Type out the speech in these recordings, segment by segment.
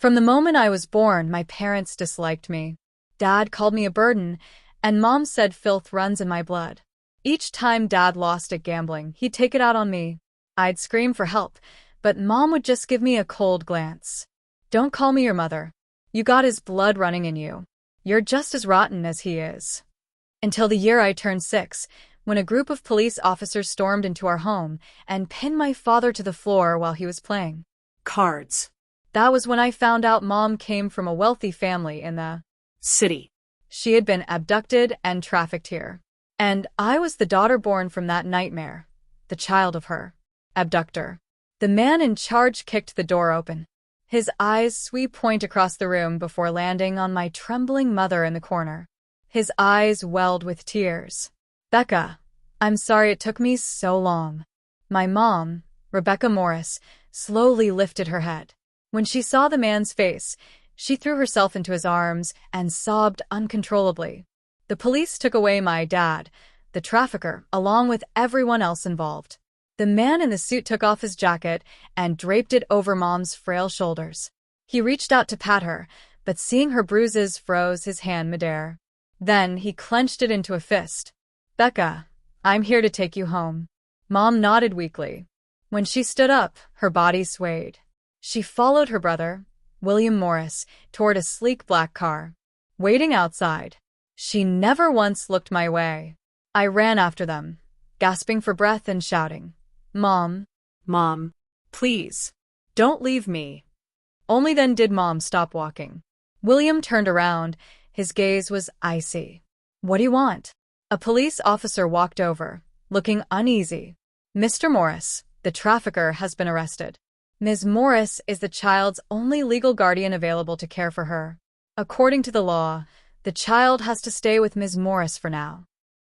From the moment I was born, my parents disliked me. Dad called me a burden, and Mom said filth runs in my blood. Each time Dad lost at gambling, he'd take it out on me. I'd scream for help, but Mom would just give me a cold glance. Don't call me your mother. You got his blood running in you. You're just as rotten as he is. Until the year I turned 6, when a group of police officers stormed into our home and pinned my father to the floor while he was playing cards. That was when I found out Mom came from a wealthy family in the city. She had been abducted and trafficked here. And I was the daughter born from that nightmare, the child of her abductor. The man in charge kicked the door open. His eyes sweep point across the room before landing on my trembling mother in the corner. His eyes welled with tears. Becca, I'm sorry it took me so long. My mom, Rebecca Morris, slowly lifted her head. When she saw the man's face, she threw herself into his arms and sobbed uncontrollably. The police took away my dad, the trafficker, along with everyone else involved. The man in the suit took off his jacket and draped it over Mom's frail shoulders. He reached out to pat her, but seeing her bruises froze his hand midair. Then he clenched it into a fist. Becca, I'm here to take you home. Mom nodded weakly. When she stood up, her body swayed. She followed her brother, William Morris, toward a sleek black car. Waiting outside, she never once looked my way. I ran after them, gasping for breath and shouting, Mom, Mom, please, don't leave me. Only then did Mom stop walking. William turned around. His gaze was icy. What do you want? A police officer walked over, looking uneasy. Mr. Morris, the trafficker, has been arrested. Ms. Morris is the child's only legal guardian available to care for her. According to the law, the child has to stay with Ms. Morris for now.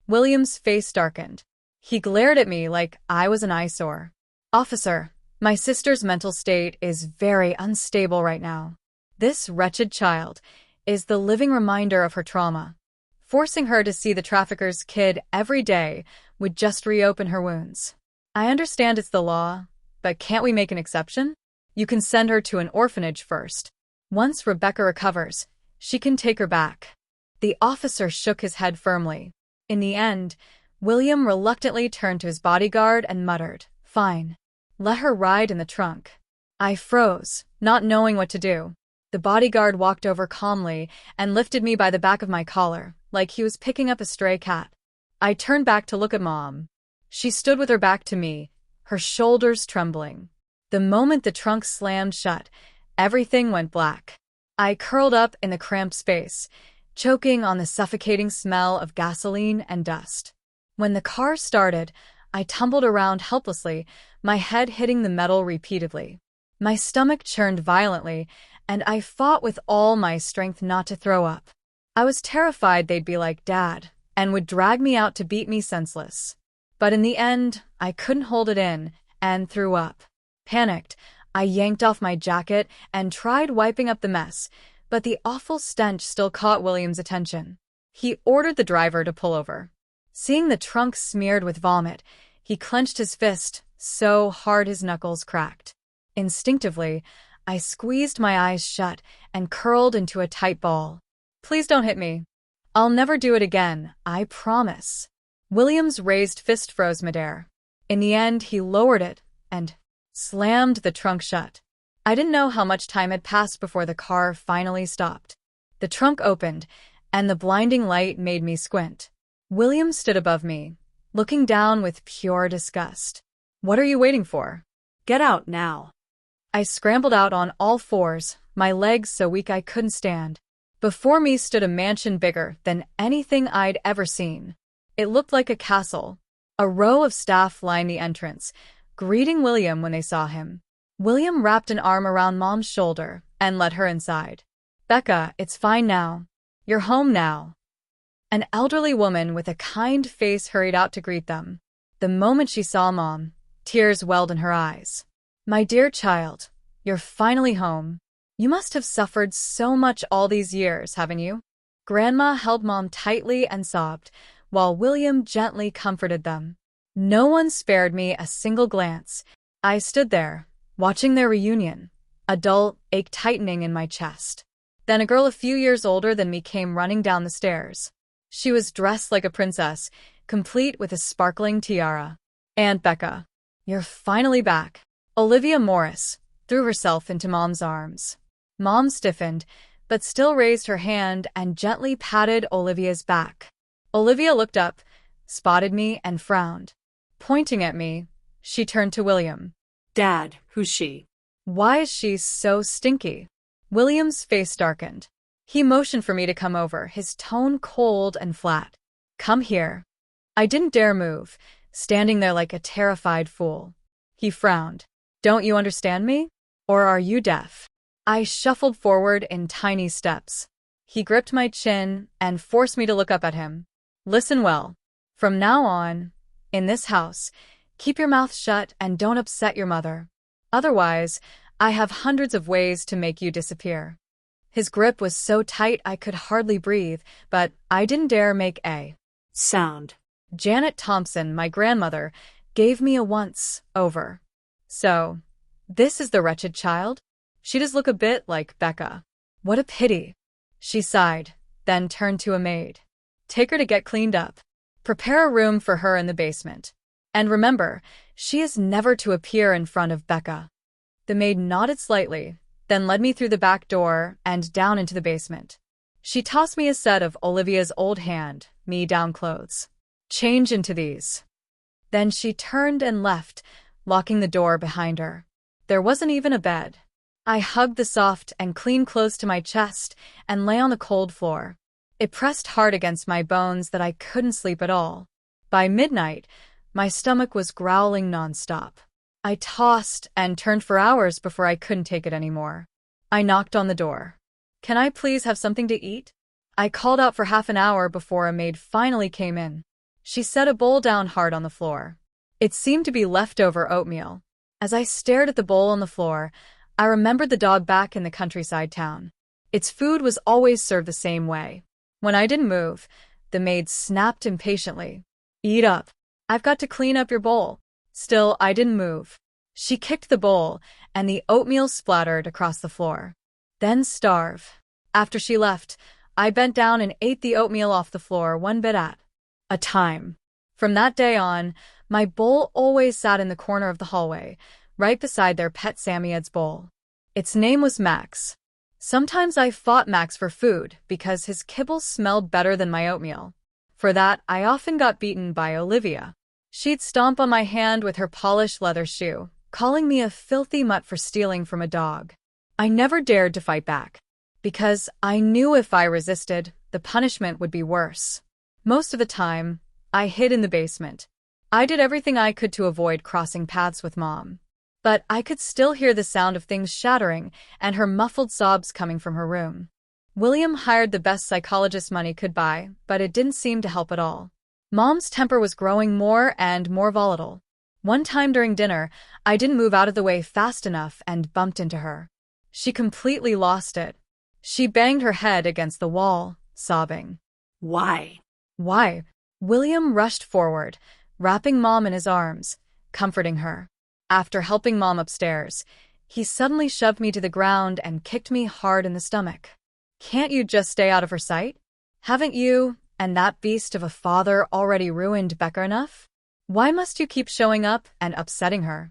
William's face darkened. He glared at me like I was an eyesore. Officer, my sister's mental state is very unstable right now. This wretched child is the living reminder of her trauma. Forcing her to see the trafficker's kid every day would just reopen her wounds. I understand it's the law, but can't we make an exception? You can send her to an orphanage first. Once Rebecca recovers, she can take her back. The officer shook his head firmly. In the end, William reluctantly turned to his bodyguard and muttered, Fine. Let her ride in the trunk. I froze, not knowing what to do. The bodyguard walked over calmly and lifted me by the back of my collar, like he was picking up a stray cat. I turned back to look at Mom. She stood with her back to me, her shoulders trembling. The moment the trunk slammed shut, everything went black. I curled up in the cramped space, choking on the suffocating smell of gasoline and dust. When the car started, I tumbled around helplessly, my head hitting the metal repeatedly. My stomach churned violently, and I fought with all my strength not to throw up. I was terrified they'd be like Dad and would drag me out to beat me senseless. But in the end, I couldn't hold it in and threw up. Panicked, I yanked off my jacket and tried wiping up the mess, but the awful stench still caught William's attention. He ordered the driver to pull over. Seeing the trunk smeared with vomit, he clenched his fist so hard his knuckles cracked. Instinctively, I squeezed my eyes shut and curled into a tight ball. Please don't hit me. I'll never do it again, I promise. William's raised fist froze midair. In the end, he lowered it and slammed the trunk shut. I didn't know how much time had passed before the car finally stopped. The trunk opened, and the blinding light made me squint. William stood above me, looking down with pure disgust. What are you waiting for? Get out now. I scrambled out on all fours, my legs so weak I couldn't stand. Before me stood a mansion bigger than anything I'd ever seen. It looked like a castle. A row of staff lined the entrance, greeting William when they saw him. William wrapped an arm around Mom's shoulder and led her inside. Becca, it's fine now. You're home now. An elderly woman with a kind face hurried out to greet them. The moment she saw Mom, tears welled in her eyes. My dear child, you're finally home. You must have suffered so much all these years, haven't you? Grandma held Mom tightly and sobbed, while William gently comforted them. No one spared me a single glance. I stood there, watching their reunion, A dull ache tightening in my chest. Then a girl a few years older than me came running down the stairs. She was dressed like a princess, complete with a sparkling tiara. Aunt Becca, you're finally back. Olivia Morris threw herself into Mom's arms. Mom stiffened, but still raised her hand and gently patted Olivia's back. Olivia looked up, spotted me, and frowned. Pointing at me, she turned to William. Dad, who's she? Why is she so stinky? William's face darkened. He motioned for me to come over, his tone cold and flat. Come here. I didn't dare move, standing there like a terrified fool. He frowned. Don't you understand me? Or are you deaf? I shuffled forward in tiny steps. He gripped my chin and forced me to look up at him. Listen well. From now on, in this house, keep your mouth shut and don't upset your mother. Otherwise, I have hundreds of ways to make you disappear. His grip was so tight I could hardly breathe, but I didn't dare make a sound. Janet Thompson, my grandmother, gave me a once-over. So, this is the wretched child? She does look a bit like Becca. What a pity. She sighed, then turned to a maid. Take her to get cleaned up. Prepare a room for her in the basement. And remember, she is never to appear in front of Becca. The maid nodded slightly, then led me through the back door and down into the basement. She tossed me a set of Olivia's old hand-me-down clothes. Change into these. Then she turned and left, locking the door behind her. There wasn't even a bed. I hugged the soft and clean clothes to my chest and lay on the cold floor. It pressed hard against my bones that I couldn't sleep at all. By midnight, my stomach was growling nonstop. I tossed and turned for hours before I couldn't take it anymore. I knocked on the door. Can I please have something to eat? I called out for half an hour before a maid finally came in. She set a bowl down hard on the floor. It seemed to be leftover oatmeal. As I stared at the bowl on the floor, I remembered the dog back in the countryside town. Its food was always served the same way. When I didn't move, the maid snapped impatiently. Eat up. I've got to clean up your bowl. Still, I didn't move. She kicked the bowl, and the oatmeal splattered across the floor. Then starve. After she left, I bent down and ate the oatmeal off the floor one bit at a time. From that day on, my bowl always sat in the corner of the hallway, right beside their pet Samoyed's bowl. Its name was Max. Sometimes I fought Max for food because his kibble smelled better than my oatmeal. For that, I often got beaten by Olivia. She'd stomp on my hand with her polished leather shoe, calling me a filthy mutt for stealing from a dog. I never dared to fight back, because I knew if I resisted, the punishment would be worse. Most of the time, I hid in the basement. I did everything I could to avoid crossing paths with Mom. But I could still hear the sound of things shattering and her muffled sobs coming from her room. William hired the best psychologist money could buy, but it didn't seem to help at all. Mom's temper was growing more and more volatile. One time during dinner, I didn't move out of the way fast enough and bumped into her. She completely lost it. She banged her head against the wall, sobbing. Why? Why? William rushed forward, wrapping Mom in his arms, comforting her. After helping Mom upstairs, he suddenly shoved me to the ground and kicked me hard in the stomach. Can't you just stay out of her sight? Haven't you and that beast of a father already ruined Becca enough? Why must you keep showing up and upsetting her?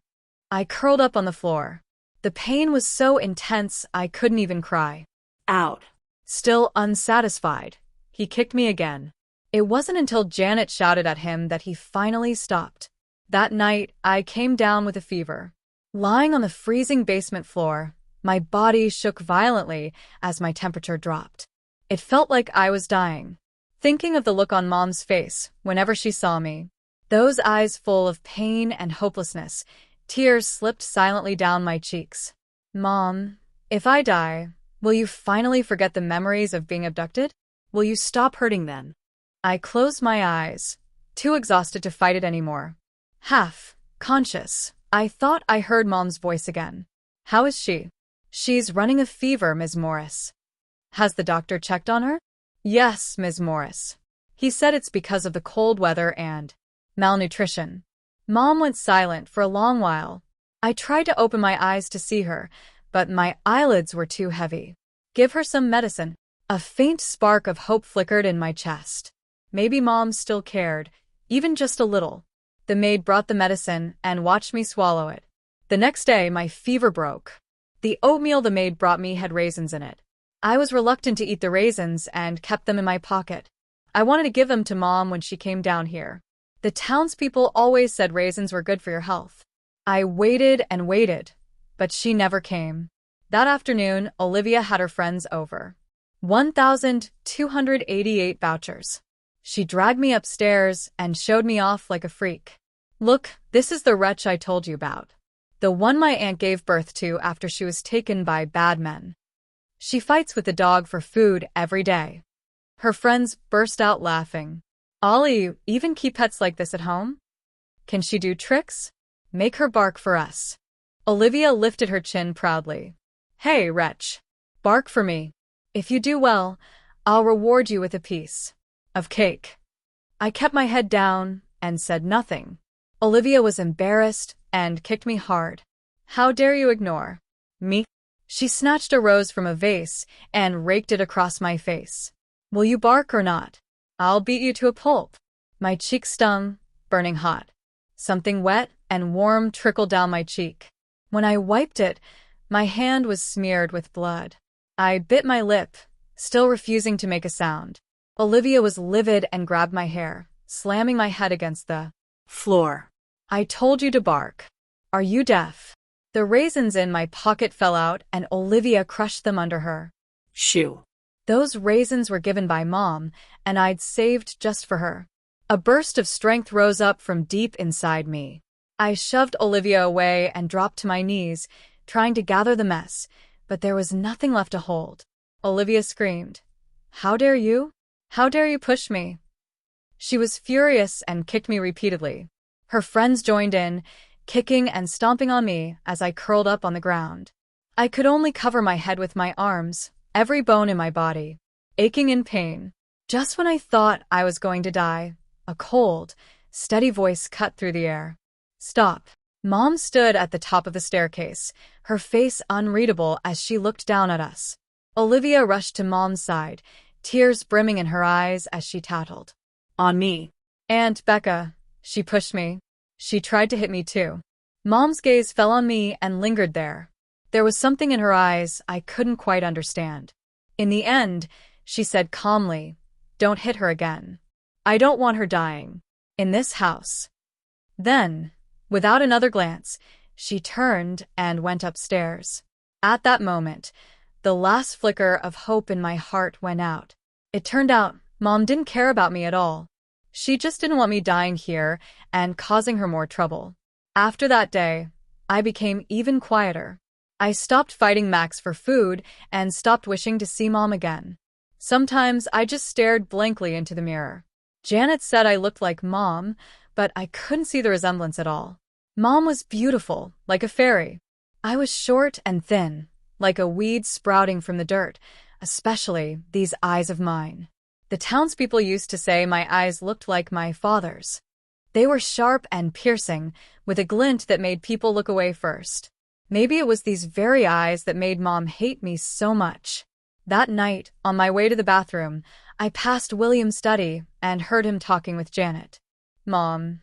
I curled up on the floor. The pain was so intense I couldn't even cry. Out. Still unsatisfied, he kicked me again. It wasn't until Janet shouted at him that he finally stopped. That night, I came down with a fever. Lying on the freezing basement floor, my body shook violently as my temperature dropped. It felt like I was dying. Thinking of the look on Mom's face whenever she saw me, those eyes full of pain and hopelessness, tears slipped silently down my cheeks. Mom, if I die, will you finally forget the memories of being abducted? Will you stop hurting then? I closed my eyes, too exhausted to fight it anymore. Half conscious, I thought I heard Mom's voice again. How is she? She's running a fever, Ms. Morris. Has the doctor checked on her? Yes, Ms. Morris. He said it's because of the cold weather and malnutrition. Mom went silent for a long while. I tried to open my eyes to see her, but my eyelids were too heavy. Give her some medicine. A faint spark of hope flickered in my chest. Maybe Mom still cared, even just a little. The maid brought the medicine and watched me swallow it. The next day, my fever broke. The oatmeal the maid brought me had raisins in it. I was reluctant to eat the raisins and kept them in my pocket. I wanted to give them to Mom when she came down here. The townspeople always said raisins were good for your health. I waited and waited, but she never came. That afternoon, Olivia had her friends over. 1,288 vouchers. She dragged me upstairs and showed me off like a freak. Look, this is the wretch I told you about. The one my aunt gave birth to after she was taken by bad men. She fights with the dog for food every day. Her friends burst out laughing. Ollie, you even keep pets like this at home? Can she do tricks? Make her bark for us. Olivia lifted her chin proudly. Hey, wretch. Bark for me. If you do well, I'll reward you with a piece of cake. I kept my head down and said nothing. Olivia was embarrassed and kicked me hard. How dare you ignore me? She snatched a rose from a vase and raked it across my face. Will you bark or not? I'll beat you to a pulp. My cheek stung, burning hot. Something wet and warm trickled down my cheek. When I wiped it, my hand was smeared with blood. I bit my lip, still refusing to make a sound. Olivia was livid and grabbed my hair, slamming my head against the floor. I told you to bark. Are you deaf? The raisins in my pocket fell out and Olivia crushed them under her. Shoo. Those raisins were given by Mom, and I'd saved just for her. A burst of strength rose up from deep inside me. I shoved Olivia away and dropped to my knees, trying to gather the mess, but there was nothing left to hold. Olivia screamed. How dare you? How dare you push me? She was furious and kicked me repeatedly. Her friends joined in, kicking and stomping on me as I curled up on the ground. I could only cover my head with my arms, every bone in my body, aching in pain. Just when I thought I was going to die, a cold, steady voice cut through the air. Stop. Mom stood at the top of the staircase, her face unreadable as she looked down at us. Olivia rushed to Mom's side, tears brimming in her eyes as she tattled. On me. Aunt Becca. She pushed me. She tried to hit me too. Mom's gaze fell on me and lingered there. There was something in her eyes I couldn't quite understand. In the end, she said calmly, Don't hit her again. I don't want her dying. In this house. Then, without another glance, she turned and went upstairs. At that moment, the last flicker of hope in my heart went out. It turned out Mom didn't care about me at all. She just didn't want me dying here and causing her more trouble. After that day, I became even quieter. I stopped fighting Max for food and stopped wishing to see Mom again. Sometimes I just stared blankly into the mirror. Janet said I looked like Mom, but I couldn't see the resemblance at all. Mom was beautiful, like a fairy. I was short and thin, like a weed sprouting from the dirt, especially these eyes of mine. The townspeople used to say my eyes looked like my father's. They were sharp and piercing, with a glint that made people look away first. Maybe it was these very eyes that made Mom hate me so much. That night, on my way to the bathroom, I passed William's study and heard him talking with Janet. Mom,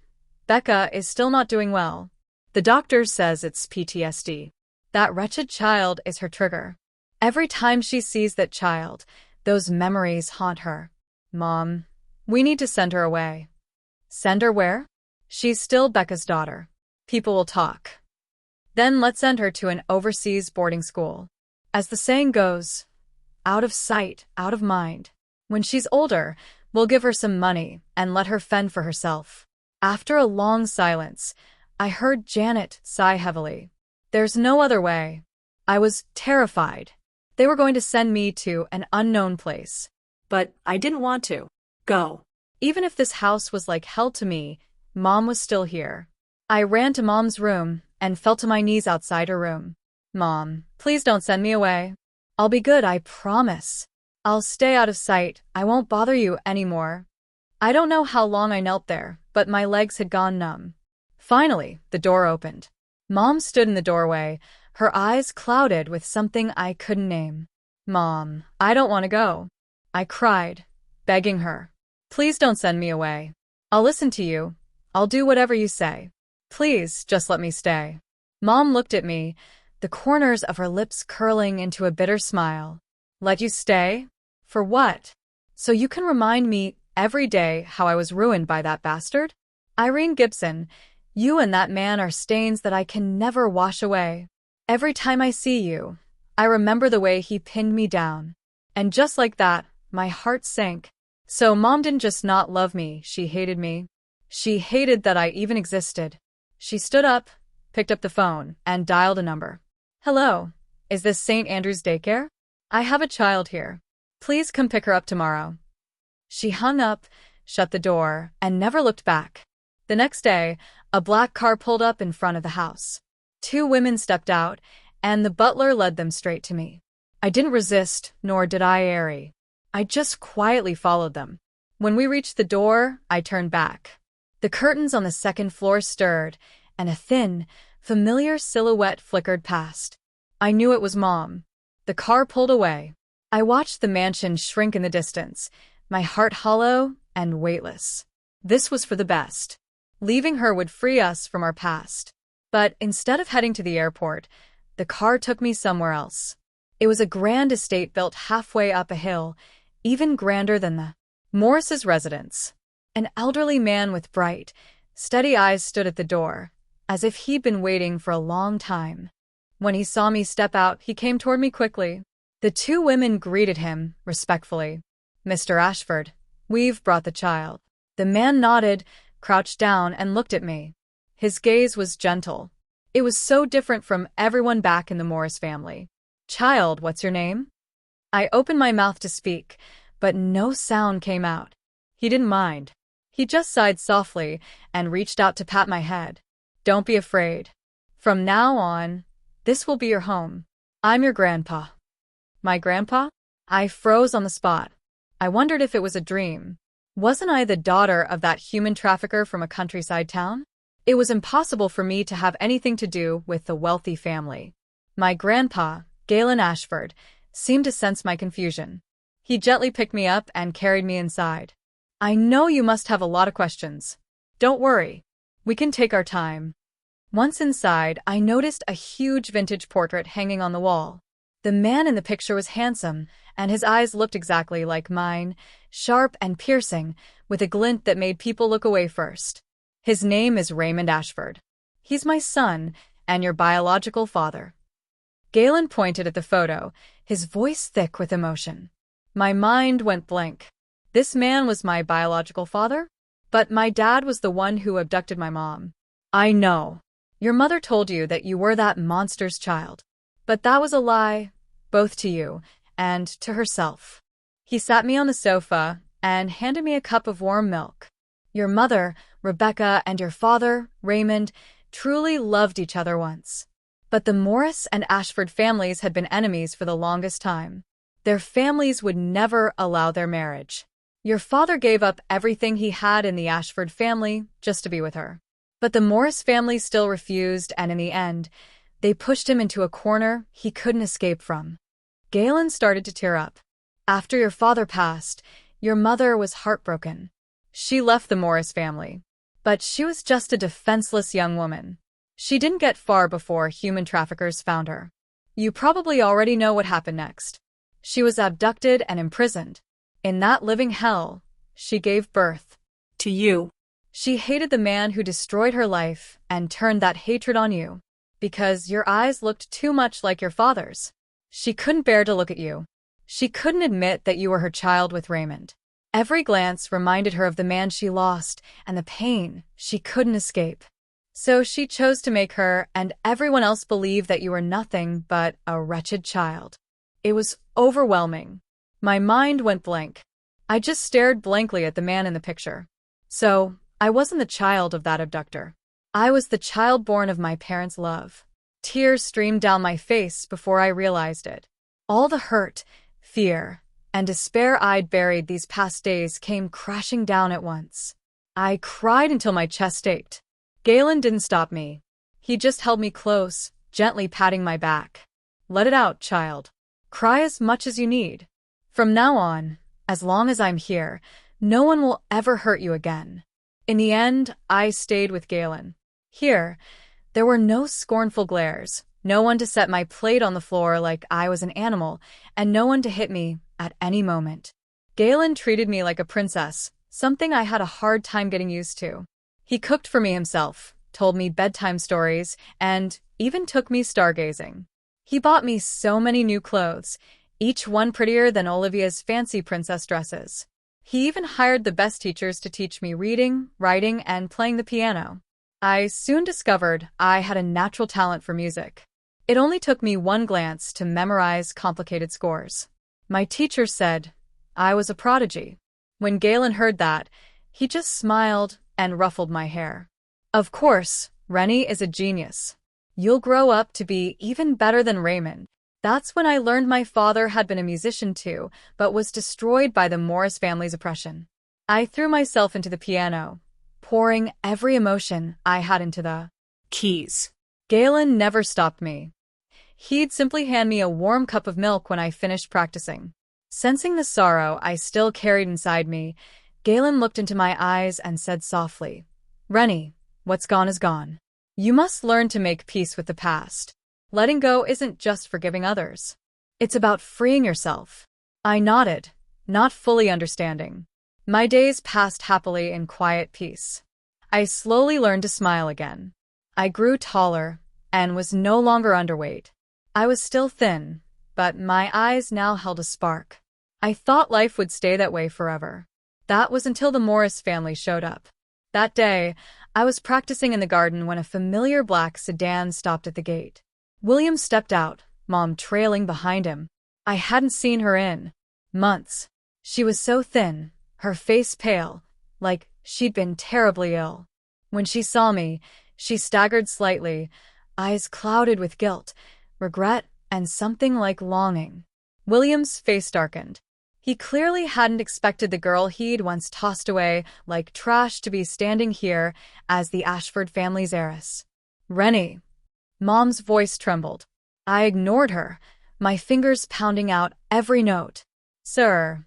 Becca is still not doing well. The doctor says it's PTSD. That wretched child is her trigger. Every time she sees that child, those memories haunt her. Mom, we need to send her away. Send her where? She's still Becca's daughter. People will talk. Then let's send her to an overseas boarding school. As the saying goes, out of sight, out of mind. When she's older, we'll give her some money and let her fend for herself. After a long silence, I heard Janet sigh heavily. There's no other way. I was terrified. They were going to send me to an unknown place. But I didn't want to. Go. Even if this house was like hell to me, Mom was still here. I ran to Mom's room and fell to my knees outside her room. Mom, please don't send me away. I'll be good, I promise. I'll stay out of sight. I won't bother you anymore. I don't know how long I knelt there, but my legs had gone numb. Finally, the door opened. Mom stood in the doorway, her eyes clouded with something I couldn't name. "Mom, I don't want to go," I cried, begging her. "Please don't send me away. I'll listen to you. I'll do whatever you say. Please, just let me stay." Mom looked at me, the corners of her lips curling into a bitter smile. "Let you stay? For what? So you can remind me every day how I was ruined by that bastard? Irene Gibson, you and that man are stains that I can never wash away. Every time I see you, I remember the way he pinned me down." And just like that, my heart sank. So Mom didn't just not love me, she hated me. She hated that I even existed. She stood up, picked up the phone, and dialed a number. "Hello, is this St. Andrew's Daycare? I have a child here. Please come pick her up tomorrow." She hung up, shut the door, and never looked back. The next day, a black car pulled up in front of the house. 2 women stepped out, and the butler led them straight to me. I didn't resist, nor did I airy. I just quietly followed them. When we reached the door, I turned back. The curtains on the second floor stirred, and a thin, familiar silhouette flickered past. I knew it was Mom. The car pulled away. I watched the mansion shrink in the distance, my heart hollow and weightless. This was for the best. Leaving her would free us from our past. But instead of heading to the airport, the car took me somewhere else. It was a grand estate built halfway up a hill, even grander than the Morris's residence. An elderly man with bright, steady eyes stood at the door, as if he'd been waiting for a long time. When he saw me step out, he came toward me quickly. The 2 women greeted him respectfully. "Mr. Ashford, we've brought the child." The man nodded, crouched down, and looked at me. His gaze was gentle. It was so different from everyone back in the Morris family. "Child, what's your name?" I opened my mouth to speak, but no sound came out. He didn't mind. He just sighed softly and reached out to pat my head. "Don't be afraid. From now on, this will be your home. I'm your grandpa." My grandpa? I froze on the spot. I wondered if it was a dream. Wasn't I the daughter of that human trafficker from a countryside town? It was impossible for me to have anything to do with the wealthy family. My grandpa, Galen Ashford, seemed to sense my confusion. He gently picked me up and carried me inside. "I know you must have a lot of questions. Don't worry. We can take our time." Once inside, I noticed a huge vintage portrait hanging on the wall. The man in the picture was handsome, and his eyes looked exactly like mine, sharp and piercing, with a glint that made people look away first. "His name is Raymond Ashford. He's my son and your biological father." Galen pointed at the photo, his voice thick with emotion. My mind went blank. This man was my biological father? But my dad was the one who abducted my mom. "I know. Your mother told you that you were that monster's child. But that was a lie, both to you and to herself." He sat me on the sofa and handed me a cup of warm milk. "Your mother, Rebecca, and your father, Raymond, truly loved each other once. But the Morris and Ashford families had been enemies for the longest time. Their families would never allow their marriage. Your father gave up everything he had in the Ashford family just to be with her. But the Morris family still refused, and in the end, they pushed him into a corner he couldn't escape from." Galen started to tear up. "After your father passed, your mother was heartbroken. She left the Morris family. But she was just a defenseless young woman. She didn't get far before human traffickers found her. You probably already know what happened next. She was abducted and imprisoned. In that living hell, she gave birth To you. She hated the man who destroyed her life and turned that hatred on you. Because your eyes looked too much like your father's. She couldn't bear to look at you. She couldn't admit that you were her child with Raymond. Every glance reminded her of the man she lost and the pain she couldn't escape. So she chose to make her and everyone else believe that you were nothing but a wretched child. It was overwhelming. My mind went blank. I just stared blankly at the man in the picture. So, I wasn't the child of that abductor. I was the child born of my parents' love. Tears streamed down my face before I realized it. All the hurt, fear, and despair I'd buried these past days came crashing down at once. I cried until my chest ached. Galen didn't stop me. He just held me close, gently patting my back. Let it out, child. Cry as much as you need. From now on, as long as I'm here, no one will ever hurt you again. In the end, I stayed with Galen. Here, there were no scornful glares, no one to set my plate on the floor like I was an animal, and no one to hit me at any moment. Galen treated me like a princess, something I had a hard time getting used to. He cooked for me himself, told me bedtime stories, and even took me stargazing. He bought me so many new clothes, each one prettier than Olivia's fancy princess dresses. He even hired the best teachers to teach me reading, writing, and playing the piano. I soon discovered I had a natural talent for music. It only took me one glance to memorize complicated scores. My teacher said I was a prodigy. When Galen heard that, he just smiled and ruffled my hair. Of course, Rennie is a genius. You'll grow up to be even better than Raymond. That's when I learned my father had been a musician too, but was destroyed by the Morris family's oppression. I threw myself into the piano, pouring every emotion I had into the keys. Galen never stopped me. He'd simply hand me a warm cup of milk when I finished practicing. Sensing the sorrow I still carried inside me, Galen looked into my eyes and said softly, "Rennie, what's gone is gone. You must learn to make peace with the past. Letting go isn't just forgiving others. It's about freeing yourself." I nodded, not fully understanding. My days passed happily in quiet peace. I slowly learned to smile again. I grew taller and was no longer underweight. I was still thin, but my eyes now held a spark. I thought life would stay that way forever. That was until the Morris family showed up. That day, I was practicing in the garden when a familiar black sedan stopped at the gate. William stepped out, Mom trailing behind him. I hadn't seen her in months. She was so thin, her face pale, like she'd been terribly ill. When she saw me, she staggered slightly, eyes clouded with guilt, regret, and something like longing. William's face darkened. He clearly hadn't expected the girl he'd once tossed away like trash to be standing here as the Ashford family's heiress. "Rennie." Mom's voice trembled. I ignored her, my fingers pounding out every note. "Sir,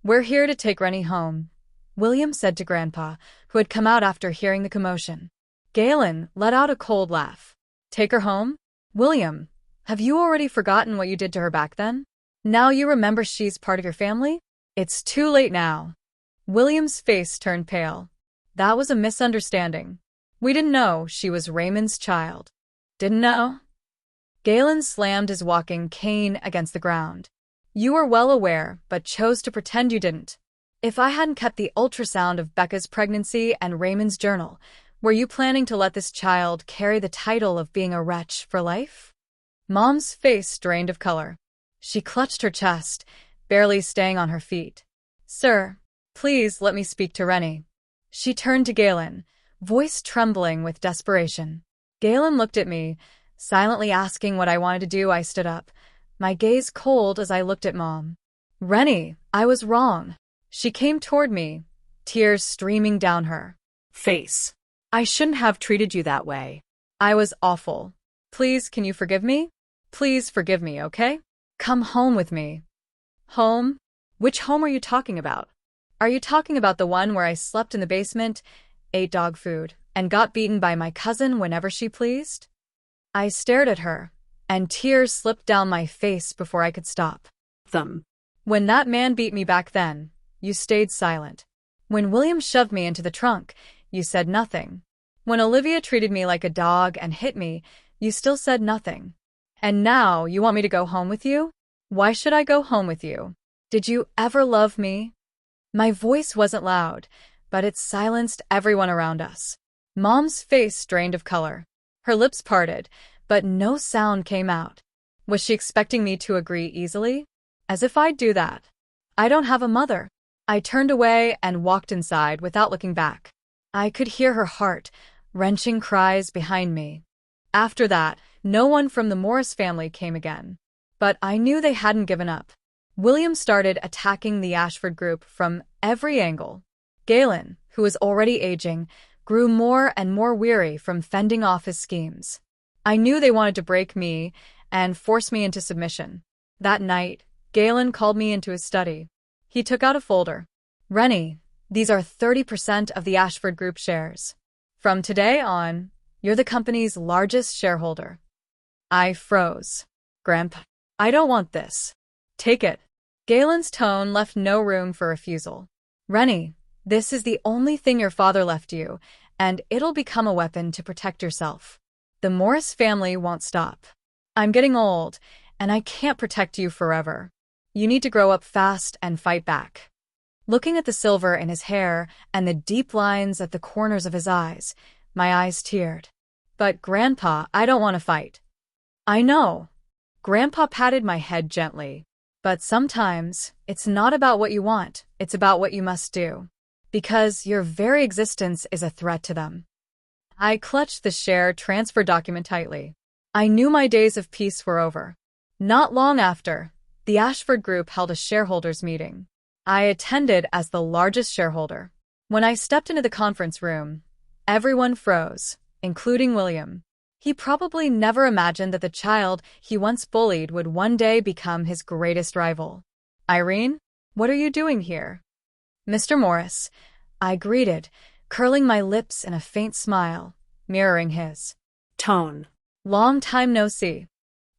we're here to take Rennie home," William said to Grandpa, who had come out after hearing the commotion. Galen let out a cold laugh. "Take her home? William, have you already forgotten what you did to her back then? Now you remember she's part of your family? It's too late now." William's face turned pale. "That was a misunderstanding. We didn't know she was Raymond's child." "Didn't know?" Galen slammed his walking cane against the ground. "You were well aware, but chose to pretend you didn't. If I hadn't kept the ultrasound of Becca's pregnancy and Raymond's journal, were you planning to let this child carry the title of being a wretch for life?" Mom's face drained of color. She clutched her chest, barely staying on her feet. "Sir, please let me speak to Rennie." She turned to Galen, voice trembling with desperation. Galen looked at me, silently asking what I wanted to do. I stood up, my gaze cold as I looked at Mom. "Rennie, I was wrong." She came toward me, tears streaming down her face. "I shouldn't have treated you that way. I was awful. Please, can you forgive me? Please forgive me, okay? Come home with me." "Home? Which home are you talking about? Are you talking about the one where I slept in the basement, ate dog food, and got beaten by my cousin whenever she pleased?" I stared at her, and tears slipped down my face before I could stop. "When that man beat me back then, you stayed silent. When William shoved me into the trunk, you said nothing. When Olivia treated me like a dog and hit me, you still said nothing. And now you want me to go home with you? Why should I go home with you? Did you ever love me?" My voice wasn't loud, but it silenced everyone around us. Mom's face drained of color. Her lips parted, but no sound came out. Was she expecting me to agree easily? As if I'd do that. I don't have a mother. I turned away and walked inside without looking back. I could hear her heart, wrenching cries behind me. After that, no one from the Morris family came again. But I knew they hadn't given up. William started attacking the Ashford group from every angle. Galen, who was already aging, grew more and more weary from fending off his schemes. I knew they wanted to break me and force me into submission. That night, Galen called me into his study. He took out a folder. Rennie, these are 30% of the Ashford Group shares. From today on, you're the company's largest shareholder. I froze. Grandpa, I don't want this. Take it. Galen's tone left no room for refusal. Rennie, this is the only thing your father left you, and it'll become a weapon to protect yourself. The Morris family won't stop. I'm getting old, and I can't protect you forever. You need to grow up fast and fight back. Looking at the silver in his hair and the deep lines at the corners of his eyes, my eyes teared. But Grandpa, I don't want to fight. I know. Grandpa patted my head gently. But sometimes, it's not about what you want, it's about what you must do. Because your very existence is a threat to them. I clutched the share transfer document tightly. I knew my days of peace were over. Not long after, the Ashford Group held a shareholders' meeting. I attended as the largest shareholder. When I stepped into the conference room, everyone froze, including William. He probably never imagined that the child he once bullied would one day become his greatest rival. Irene, what are you doing here? Mr. Morris, I greeted, curling my lips in a faint smile, mirroring his Tone. long time no see.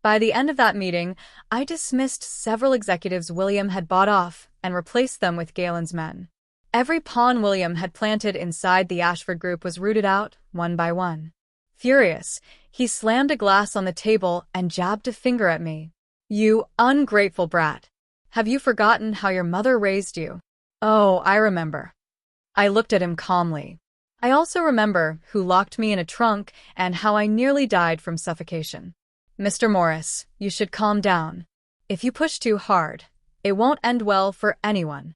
By the end of that meeting, I dismissed several executives William had bought off and replaced them with Galen's men. Every pawn William had planted inside the Ashford Group was rooted out, one by one. Furious, he slammed a glass on the table and jabbed a finger at me. You ungrateful brat. Have you forgotten how your mother raised you? Oh, I remember. I looked at him calmly. I also remember who locked me in a trunk and how I nearly died from suffocation. Mr. Morris, you should calm down. If you push too hard, it won't end well for anyone.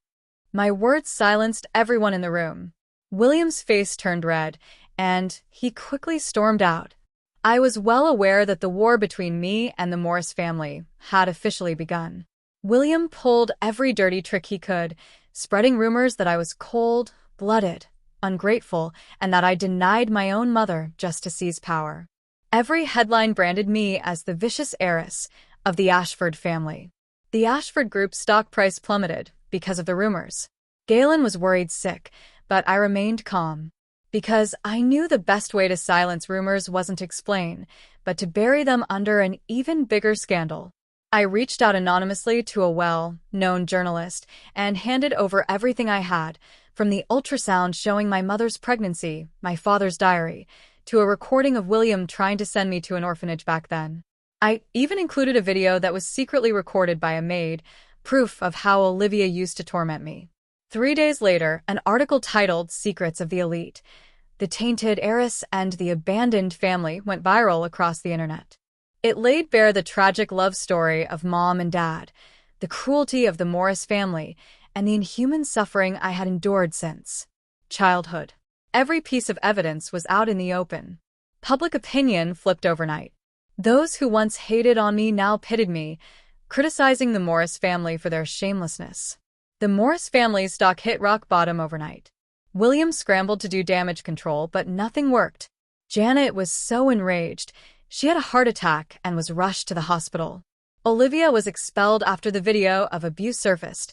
My words silenced everyone in the room. William's face turned red, and he quickly stormed out. I was well aware that the war between me and the Morris family had officially begun. William pulled every dirty trick he could, spreading rumors that I was cold-blooded, ungrateful, and that I denied my own mother just to seize power. Every headline branded me as the vicious heiress of the Ashford family. The Ashford Group's stock price plummeted because of the rumors. Galen was worried sick, but I remained calm. Because I knew the best way to silence rumors wasn't to explain, but to bury them under an even bigger scandal. I reached out anonymously to a well-known journalist and handed over everything I had, from the ultrasound showing my mother's pregnancy, my father's diary, to a recording of William trying to send me to an orphanage back then. I even included a video that was secretly recorded by a maid, proof of how Olivia used to torment me. 3 days later, an article titled Secrets of the Elite, The Tainted Heiress and the Abandoned Family went viral across the internet. It laid bare the tragic love story of Mom and Dad, the cruelty of the Morris family, and the inhuman suffering I had endured since childhood. Every piece of evidence was out in the open. Public opinion flipped overnight. Those who once hated on me now pitied me, criticizing the Morris family for their shamelessness. The Morris family's stock hit rock bottom overnight. William scrambled to do damage control, but nothing worked. Janet was so enraged, she had a heart attack and was rushed to the hospital. Olivia was expelled after the video of abuse surfaced,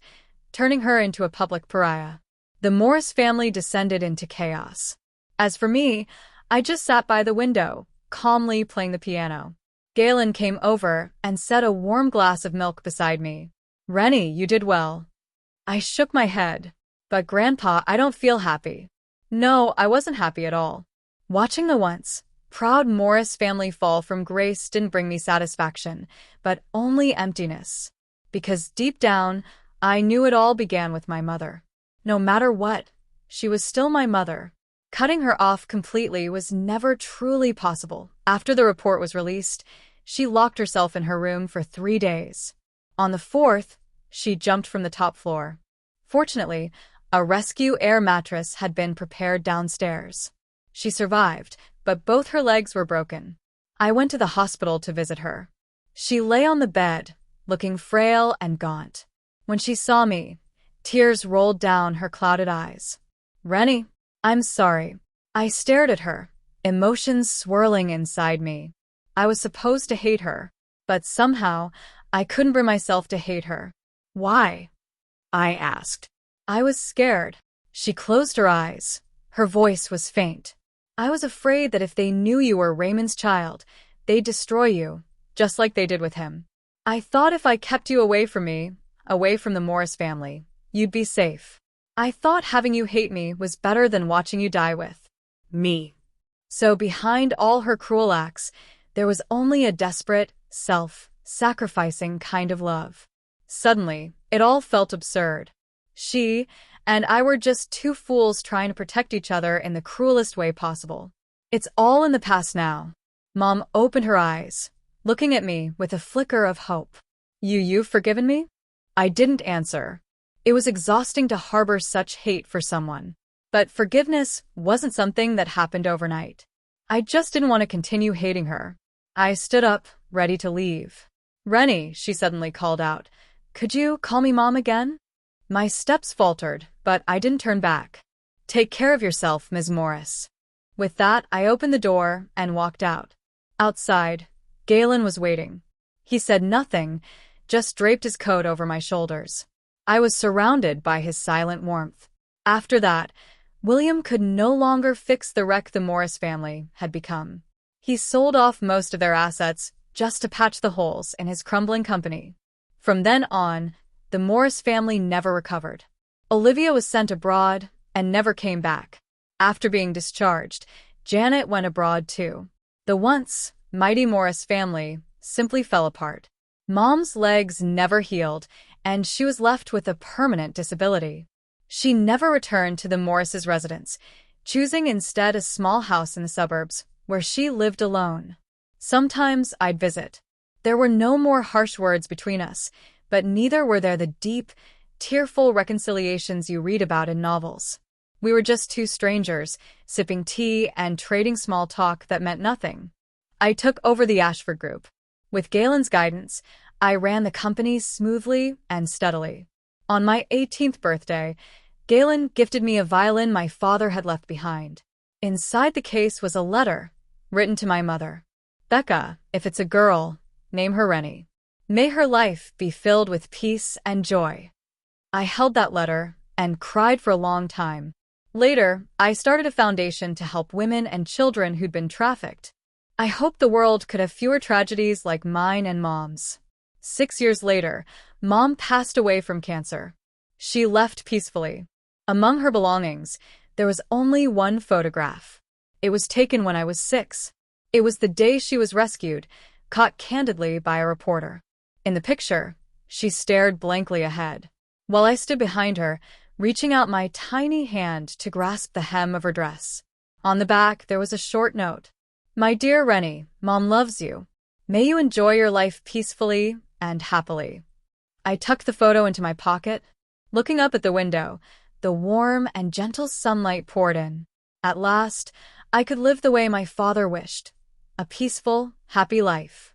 turning her into a public pariah. The Morris family descended into chaos. As for me, I just sat by the window, calmly playing the piano. Galen came over and set a warm glass of milk beside me. Rennie, you did well. I shook my head. But Grandpa, I don't feel happy. No, I wasn't happy at all. Watching the once proud Morris family fall from grace didn't bring me satisfaction, but only emptiness. Because deep down, I knew it all began with my mother. No matter what, she was still my mother. Cutting her off completely was never truly possible. After the report was released, she locked herself in her room for 3 days. On the 4th, she jumped from the top floor. Fortunately, a rescue air mattress had been prepared downstairs. She survived, but both her legs were broken. I went to the hospital to visit her. She lay on the bed, looking frail and gaunt. When she saw me, tears rolled down her clouded eyes. Rennie, I'm sorry. I stared at her, emotions swirling inside me. I was supposed to hate her, but somehow I couldn't bring myself to hate her. Why? I asked. I was scared. She closed her eyes. Her voice was faint. I was afraid that if they knew you were Raymond's child, they'd destroy you, just like they did with him. I thought if I kept you away from me, away from the Morris family, you'd be safe. I thought having you hate me was better than watching you die with Me. So behind all her cruel acts, there was only a desperate, self-sacrificing kind of love. Suddenly, it all felt absurd. She and I were just two fools trying to protect each other in the cruelest way possible. It's all in the past now. Mom opened her eyes, looking at me with a flicker of hope. You've forgiven me? I didn't answer. It was exhausting to harbor such hate for someone. But forgiveness wasn't something that happened overnight. I just didn't want to continue hating her. I stood up, ready to leave. Rennie, she suddenly called out. Could you call me Mom again? My steps faltered, but I didn't turn back. Take care of yourself, Ms. Morris. With that, I opened the door and walked out. Outside, Galen was waiting. He said nothing, just draped his coat over my shoulders. I was surrounded by his silent warmth. After that, William could no longer fix the wreck the Morris family had become. He sold off most of their assets just to patch the holes in his crumbling company. From then on, the Morris family never recovered. Olivia was sent abroad and never came back. After being discharged, Janet went abroad too. The once mighty Morris family simply fell apart. Mom's legs never healed, and she was left with a permanent disability. She never returned to the Morris' residence, choosing instead a small house in the suburbs where she lived alone. Sometimes I'd visit. There were no more harsh words between us, but neither were there the deep, tearful reconciliations you read about in novels. We were just two strangers, sipping tea and trading small talk that meant nothing. I took over the Ashford Group. With Galen's guidance, I ran the company smoothly and steadily. On my 18th birthday, Galen gifted me a violin my father had left behind. Inside the case was a letter, written to my mother. Becca, if it's a girl, name her Rennie. May her life be filled with peace and joy. I held that letter and cried for a long time. Later, I started a foundation to help women and children who'd been trafficked. I hoped the world could have fewer tragedies like mine and Mom's. 6 years later, Mom passed away from cancer. She left peacefully. Among her belongings, there was only one photograph. It was taken when I was 6. It was the day she was rescued, caught candidly by a reporter. In the picture, she stared blankly ahead, while I stood behind her, reaching out my tiny hand to grasp the hem of her dress. On the back, there was a short note. My dear Rennie, Mom loves you. May you enjoy your life peacefully and happily. I tucked the photo into my pocket. Looking up at the window, the warm and gentle sunlight poured in. At last, I could live the way my father wished, a peaceful, happy life.